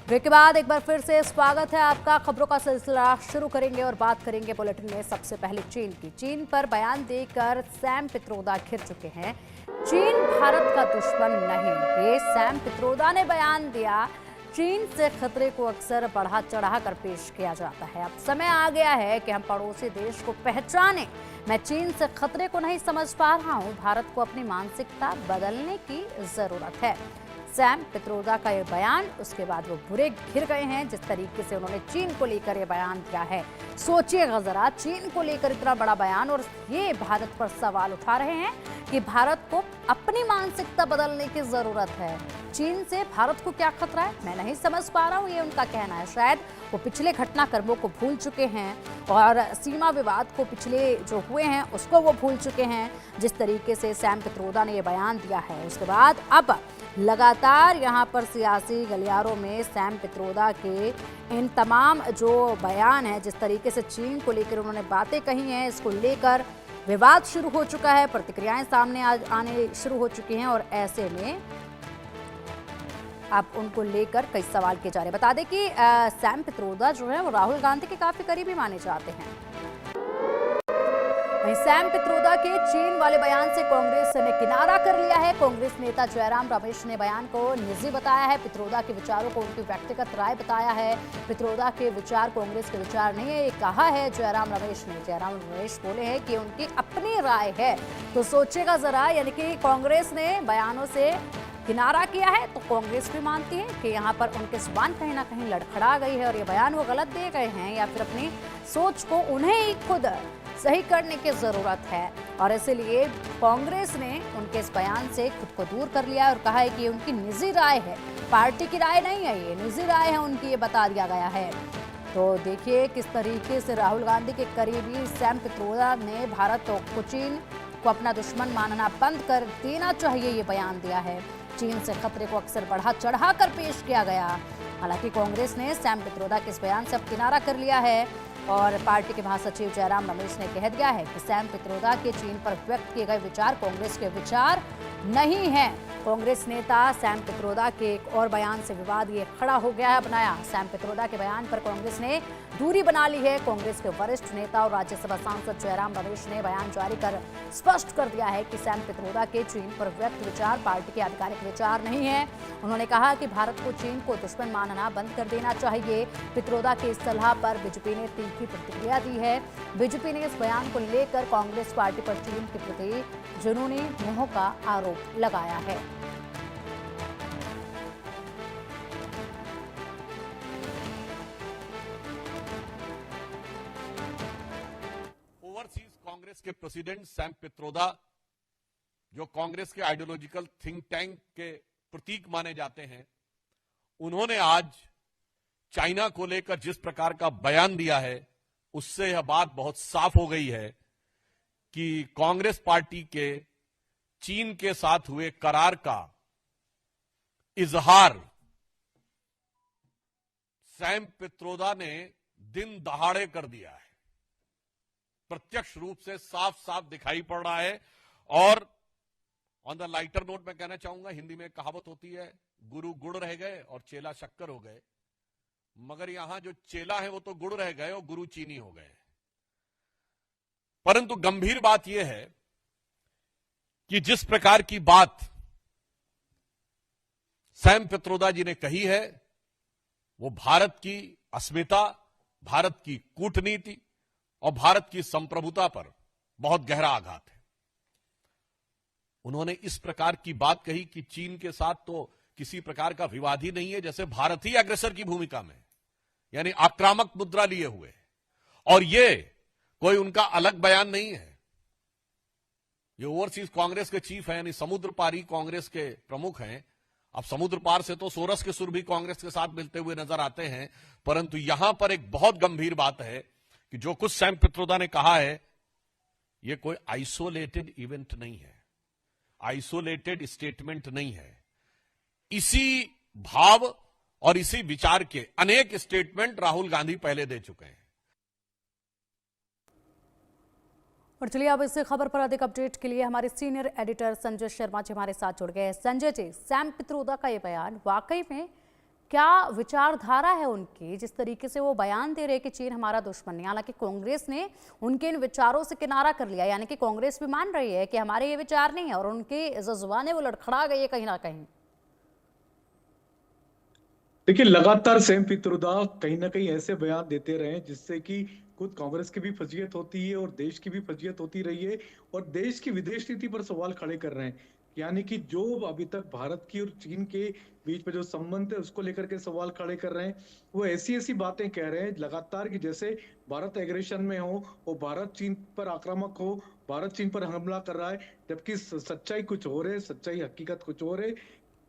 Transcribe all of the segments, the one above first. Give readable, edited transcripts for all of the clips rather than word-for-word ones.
Break के बाद एक बार फिर से स्वागत है आपका। खबरों का सिलसिला शुरू करेंगे और बात करेंगे बुलेटिन में सबसे पहले चीन की। चीन पर बयान देकर सैम पित्रोदा घिर चुके हैं। चीन भारत का दुश्मन नहीं, ये सैम पित्रोदा ने बयान दिया। चीन से खतरे को अक्सर बढ़ा चढ़ा कर पेश किया जाता है। अब समय आ गया है कि हम पड़ोसी देश को पहचानें। मैं चीन से खतरे को नहीं समझ पा रहा हूं। भारत को अपनी मानसिकता बदलने की जरूरत है। सैम पित्रोदा का ये बयान, उसके बाद वो बुरे घिर गए हैं जिस तरीके से उन्होंने चीन को लेकर ये बयान दिया है। सोचिएगा जरा, चीन को लेकर इतना बड़ा बयान और ये भारत पर सवाल उठा रहे हैं कि भारत को अपनी मानसिकता बदलने की जरूरत है। चीन से भारत को क्या खतरा है, मैं नहीं समझ पा रहा हूँ, ये उनका कहना है। शायद वो पिछले घटनाक्रमों को भूल चुके हैं और सीमा विवाद को पिछले जो हुए हैं उसको वो भूल चुके हैं, जिस तरीके से सैम पित्रोदा ने ये बयान दिया है। उसके बाद अब लगातार यहाँ पर सियासी गलियारों में सैम पित्रोदा के इन तमाम जो बयान हैं, जिस तरीके से चीन को लेकर उन्होंने बातें कही हैं, इसको लेकर विवाद शुरू हो चुका है, प्रतिक्रियाएं सामने आने शुरू हो चुकी हैं और ऐसे में अब उनको लेकर कई सवाल किए जा रहे हैं। बता दें कि सैम पित्रोदा जो है वो राहुल गांधी के काफी करीबी माने जाते हैं। वहीं सैम पित्रोदा के चीन वाले बयान से कांग्रेस ने किनारा कर लिया है। कांग्रेस नेता जयराम रमेश ने बयान को निजी बताया है। पित्रोदा के विचारों को उनकी व्यक्तिगत राय बताया है। पित्रोदा के विचार कांग्रेस के विचार नहीं है, ये कहा है जयराम रमेश ने। जयराम रमेश बोले हैं कि उनकी अपनी राय है। तो सोचेगा जरा, यानी कि कांग्रेस ने बयानों से किनारा किया है तो कांग्रेस भी मानती है कि यहाँ पर उनके जुबान कहीं ना कहीं लड़खड़ा गई है और ये बयान वो गलत दे गए हैं या फिर अपनी सोच को उन्हें ही खुद सही करने की जरूरत है। और इसीलिए कांग्रेस ने उनके इस बयान से खुद को दूर कर लिया और कहा है कि उनकी निजी राय है, पार्टी की राय नहीं है, ये निजी राय है उनकी, ये बता दिया गया है। तो देखिए किस तरीके से राहुल गांधी के करीबी सैम पित्रोदा ने भारत को चीन को अपना दुश्मन मानना बंद कर देना चाहिए ये बयान दिया है। चीन से खतरे को अक्सर बढ़ा चढ़ा कर पेश किया गया। हालांकि कांग्रेस ने सैम पित्रोदा के इस बयान से अब किनारा कर लिया है और पार्टी के महासचिव जयराम रमेश ने कह दिया है कि सैम पित्रोदा के चीन पर व्यक्त किए गए विचार कांग्रेस के विचार नहीं हैं। कांग्रेस नेता सैम पित्रोदा के एक और बयान से विवाद ये खड़ा हो गया है बनाया। सैम पित्रोदा के बयान पर कांग्रेस ने दूरी बना ली है। कांग्रेस के वरिष्ठ नेता और राज्यसभा सांसद जयराम रमेश ने बयान जारी कर स्पष्ट कर दिया है कि सैम पित्रोदा के चीन पर व्यक्त विचार पार्टी के आधिकारिक विचार नहीं है। उन्होंने कहा कि भारत को चीन को दुश्मन मानना बंद कर देना चाहिए। पित्रोदा की इस सलाह पर बीजेपी ने तीखी प्रतिक्रिया दी है। बीजेपी ने इस बयान को लेकर कांग्रेस पार्टी पर चीन के प्रति जुनूनी मोह का आरोप लगाया है। ओवरसीज कांग्रेस के प्रेसिडेंट सैम पित्रोदा, जो कांग्रेस के आइडियोलॉजिकल थिंक टैंक के प्रतीक माने जाते हैं, उन्होंने आज चाइना को लेकर जिस प्रकार का बयान दिया है, उससे यह बात बहुत साफ हो गई है कि कांग्रेस पार्टी के चीन के साथ हुए करार का इजहार सैम पित्रोदा ने दिन दहाड़े कर दिया है। प्रत्यक्ष रूप से साफ साफ दिखाई पड़ रहा है। और ऑन द लाइटर नोट मैं कहना चाहूंगा, हिंदी में कहावत होती है, गुरु गुड़ रह गए और चेला शक्कर हो गए। मगर यहां जो चेला है वो तो गुड़ रह गए और गुरु चीनी हो गए। परंतु गंभीर बात यह है कि जिस प्रकार की बात सैम पित्रोदा जी ने कही है, वो भारत की अस्मिता, भारत की कूटनीति और भारत की संप्रभुता पर बहुत गहरा आघात है। उन्होंने इस प्रकार की बात कही कि चीन के साथ तो किसी प्रकार का विवाद ही नहीं है, जैसे भारत ही अग्रेसर की भूमिका में, यानी आक्रामक मुद्रा लिए हुए। और ये कोई उनका अलग बयान नहीं है। ये ओवरसीज कांग्रेस के चीफ हैं, यानी समुद्र पारी कांग्रेस के प्रमुख हैं। अब समुद्र पार से तो सोरस के सुर भी कांग्रेस के साथ मिलते हुए नजर आते हैं। परंतु यहां पर एक बहुत गंभीर बात है कि जो कुछ सैम पित्रोदा ने कहा है, यह कोई आइसोलेटेड इवेंट नहीं है, आइसोलेटेड स्टेटमेंट नहीं है। इसी भाव और इसी विचार के अनेक स्टेटमेंट राहुल गांधी पहले दे चुके हैं। और चलिए अब इस खबर पर अधिक अपडेट के लिए हमारे सीनियर एडिटर संजय शर्मा जी हमारे साथ जुड़ गए हैं। संजय जी, सैम पित्रोदा का ये बयान वाकई में क्या विचारधारा है उनकी, जिस तरीके से वो बयान दे रहे हैं कि चीन हमारा दुश्मन नहीं। हालांकि कांग्रेस ने उनके इन विचारों से किनारा कर लिया, यानी कि कांग्रेस भी मान रही है कि हमारे ये विचार नहीं है, और उनकी जो जुबान है वो लड़खड़ा गई है कहीं ना कहीं। देखिए, लगातार सेम पित्रोदा कहीं ना कहीं ऐसे बयान देते रहे जिससे कि खुद कांग्रेस की भी फजीयत होती है और देश की भी फजीयत होती रही है, और देश की विदेश नीति पर सवाल खड़े कर रहे हैं। यानी कि जो अभी तक भारत की और चीन के बीच में जो संबंध है उसको लेकर के सवाल खड़े कर रहे हैं। वो ऐसी ऐसी बातें कह रहे हैं लगातार कि जैसे भारत एग्रेशन में हो और भारत चीन पर आक्रामक हो, भारत चीन पर हमला कर रहा है, जबकि सच्चाई कुछ और है, सच्चाई हकीकत कुछ और है।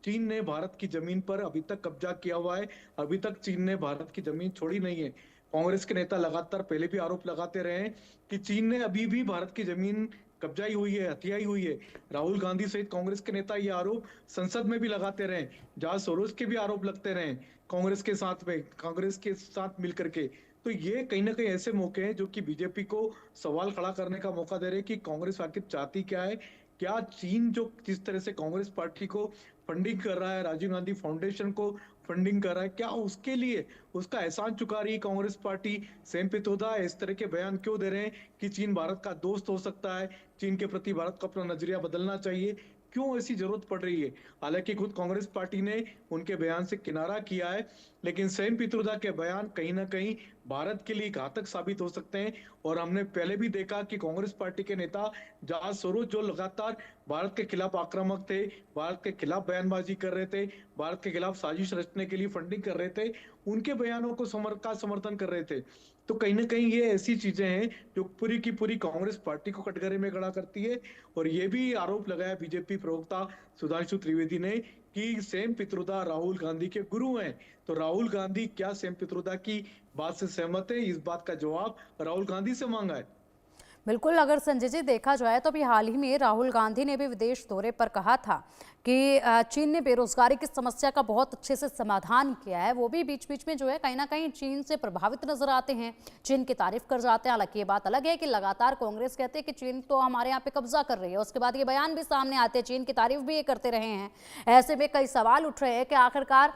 चीन ने भारत की जमीन पर अभी तक कब्जा किया हुआ है, अभी तक चीन ने भारत की जमीन छोड़ी नहीं है। कांग्रेस के नेता लगातार पहले भी आरोप लगाते रहे हैं कि चीन ने अभी भी भारत की जमीन कब्जाई हुई है, हथियाई हुई है। राहुल गांधी सहित कांग्रेस के नेता ये आरोप संसद में भी लगाते रहे, जॉर्ज सोरोस के भी आरोप लगते रहे कांग्रेस के साथ में, कांग्रेस के साथ मिलकर के। तो ये कहीं ना कहीं ऐसे मौके हैं जो कि बीजेपी को सवाल खड़ा करने का मौका दे रहे हैं कि कांग्रेस आखिर चाहती क्या है। क्या चीन जो जिस तरह से कांग्रेस पार्टी को फंडिंग कर रहा है, राजीव गांधी फाउंडेशन को फंडिंग कर रहा है, क्या उसके लिए उसका एहसान चुका रही है कांग्रेस पार्टी? सेम पित्रोदा इस तरह के बयान क्यों दे रहे हैं कि चीन भारत का दोस्त हो सकता है, चीन के प्रति भारत को अपना नजरिया बदलना चाहिए? क्यों ऐसी जरूरत पड़ रही है? हालांकि खुद कांग्रेस पार्टी ने उनके बयान से किनारा किया है, लेकिन सेम पित्रोदा के बयान कहीं ना कहीं भारत के लिए घातक साबित हो सकते हैं। और हमने पहले भी देखा कि कांग्रेस पार्टी के नेता जॉर्ज सोरोस जो लगातार भारत के खिलाफ आक्रामक थे, भारत के खिलाफ बयानबाजी कर रहे थे, भारत के खिलाफ साजिश रचने के लिए फंडिंग कर रहे थे, उनके बयानों को समर्थन कर रहे थे। तो कहीं ना कहीं ये ऐसी चीजें हैं जो पूरी की पूरी कांग्रेस पार्टी को कटघरे में खड़ा करती है। और ये भी आरोप लगाया बीजेपी प्रवक्ता सुधांशु त्रिवेदी ने कि सेम पित्रोदा राहुल गांधी के गुरु हैं। तो राहुल गांधी क्या सेम पित्रोदा की बात से सहमत है? इस बात का जवाब राहुल गांधी से मांगा है। बिल्कुल, अगर संजय जी देखा जाए तो अभी हाल ही में राहुल गांधी ने भी विदेश दौरे पर कहा था कि चीन ने बेरोजगारी की समस्या का बहुत अच्छे से समाधान किया है। वो भी बीच बीच में जो है कहीं ना कहीं चीन से प्रभावित नजर आते हैं, चीन की तारीफ कर जाते हैं। हालांकि ये बात अलग है कि लगातार कांग्रेस कहते हैं कि चीन तो हमारे यहाँ पे कब्जा कर रही है, उसके बाद ये बयान भी सामने आते हैं, चीन की तारीफ भी ये करते रहे हैं। ऐसे में कई सवाल उठ रहे हैं कि आखिरकार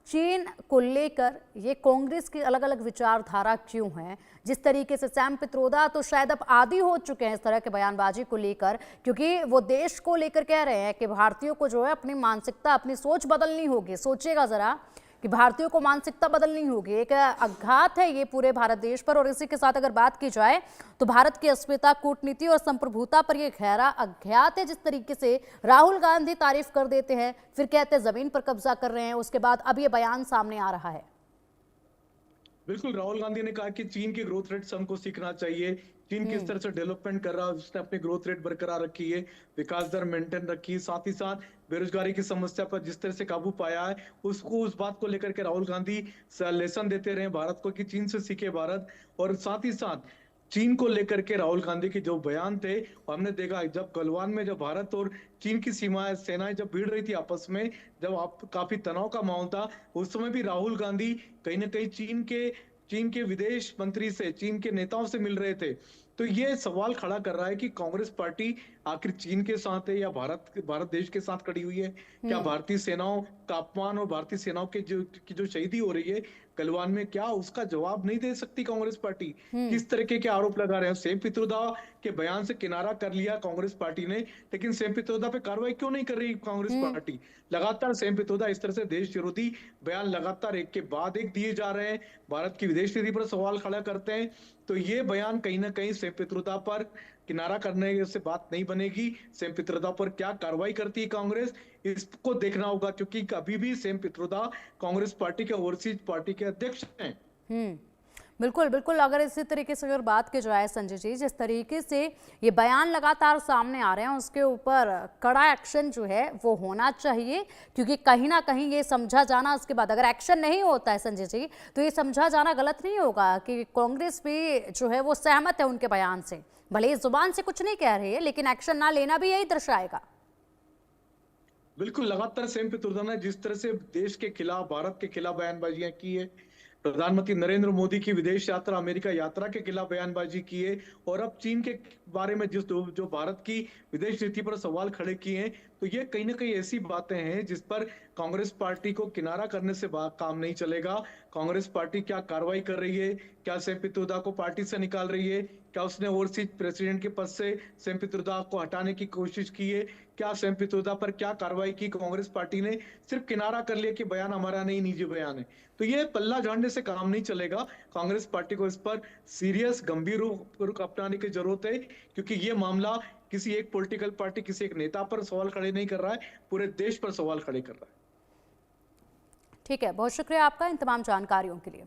चीन को लेकर ये कांग्रेस की अलग अलग विचारधारा क्यों है। जिस तरीके से सैम पित्रोदा तो शायद अब आदी हो चुके हैं इस तरह के बयानबाजी को लेकर, क्योंकि वो देश को लेकर कह रहे हैं कि भारतीयों को जो है अपनी मानसिकता, अपनी सोच बदलनी होगी। सोचिएगा जरा कि भारतीयों को मानसिकता बदलनी होगी। एक आघात है ये पूरे भारत देश पर। और इसी के साथ अगर बात की जाए तो भारत की अस्मिता, कूटनीति और संप्रभुता पर यह गहरा आघात है। जिस तरीके से राहुल गांधी तारीफ कर देते हैं, फिर कहते हैं जमीन पर कब्जा कर रहे हैं, उसके बाद अब ये बयान सामने आ रहा है। बिल्कुल, राहुल गांधी ने कहा कि चीन के ग्रोथ रेट से हमको सीखना चाहिए। चीन किस तरह से डेवलपमेंट कर रहा है, उसने अपनी ग्रोथ रेट बरकरार रखी है, विकास दर मेंटेन रखी है, साथ ही साथ बेरोजगारी की समस्या पर जिस तरह से काबू पाया है, उसको उस बात को लेकर के राहुल गांधी लेसन देते रहे भारत को कि चीन से सीखे भारत। और साथ ही साथ चीन को लेकर के राहुल गांधी के जो बयान थे, हमने देखा जब गलवान में जब भारत और चीन की सेनाएं जब भिड़ रही थी आपस में, जब काफी तनाव का माहौल था, उस समय भी राहुल गांधी कहीं ना कहीं चीन के विदेश मंत्री से, चीन के नेताओं से मिल रहे थे। तो ये सवाल खड़ा कर रहा है कि कांग्रेस पार्टी आखिर चीन के साथ है या भारत देश के साथ खड़ी हुई है? क्या भारतीय सेनाओं का अपमान और भारतीय सेनाओं की जो शहीदी हो रही है गलवान में, क्या उसका जवाब नहीं दे सकती कांग्रेस पार्टी? किस तरीके के आरोप लगा रहे हैं? सेम पित्रोदा के बयान से किनारा कर लिया कांग्रेस पार्टी ने, लेकिन सेम पित्रोदा पे कार्रवाई क्यों नहीं कर रही कांग्रेस पार्टी? लगातार सेम पित्रोदा इस तरह से देश विरोधी बयान लगातार एक के बाद एक दिए जा रहे हैं, भारत की विदेश नीति पर सवाल खड़ा करते हैं। तो ये बयान कहीं ना कहीं सेम पित्रोदा पर किनारा करने से बात नहीं बनेगी। सेम पित्रोदा पर क्या कार्रवाई करती है कांग्रेस, इसको देखना होगा, क्योंकि कभी भी सेम पित्रोदा कांग्रेस पार्टी के ओवरसीज पार्टी के अध्यक्ष हैं। बिल्कुल बिल्कुल, अगर इसी तरीके से अगर बात की जाए संजय जी, जिस तरीके से ये बयान लगातार सामने आ रहे हैं उसके ऊपर कड़ा एक्शन जो है वो होना चाहिए, क्योंकि कहीं ना कहीं ये समझा जाना, उसके बाद अगर एक्शन नहीं होता है संजय जी, तो ये समझा जाना गलत नहीं होगा कि कांग्रेस भी जो है वो सहमत है उनके बयान से। भले ही जुबान से कुछ नहीं कह रही है, लेकिन एक्शन ना लेना भी यही दर्शाएगा। बिल्कुल, लगातार सेम पित्रोदा ने जिस तरह से देश के खिलाफ, भारत के खिलाफ बयानबाजियां की है, प्रधानमंत्री नरेंद्र मोदी की विदेश यात्रा, अमेरिका यात्रा के खिलाफ बयानबाजी की है और अब चीन के बारे में जो भारत की विदेश नीति पर सवाल खड़े किए हैं, तो ये कहीं ना कहीं ऐसी बातें हैं जिस पर कांग्रेस पार्टी को किनारा करने से काम नहीं चलेगा। कांग्रेस पार्टी क्या कार्रवाई कर रही है? क्या सैम पित्रोदा को पार्टी से निकाल रही है? क्या उसने ओवरसीज प्रेसिडेंट के पद से सैम पित्रोदा को हटाने की कोशिश की है? क्या सैम पित्रोदा पर क्या कार्रवाई की कांग्रेस पार्टी ने? सिर्फ किनारा कर लिया कि बयान हमारा नहीं, निजी बयान है। तो ये पल्ला झाड़ने से काम नहीं चलेगा। कांग्रेस पार्टी को इस पर सीरियस गंभीर रुख अपनाने की जरूरत है, क्योंकि ये मामला किसी एक पॉलिटिकल पार्टी, किसी एक नेता पर सवाल खड़े नहीं कर रहा है, पूरे देश पर सवाल खड़े कर रहा है। ठीक है, बहुत शुक्रिया आपका इन तमाम जानकारियों के लिए।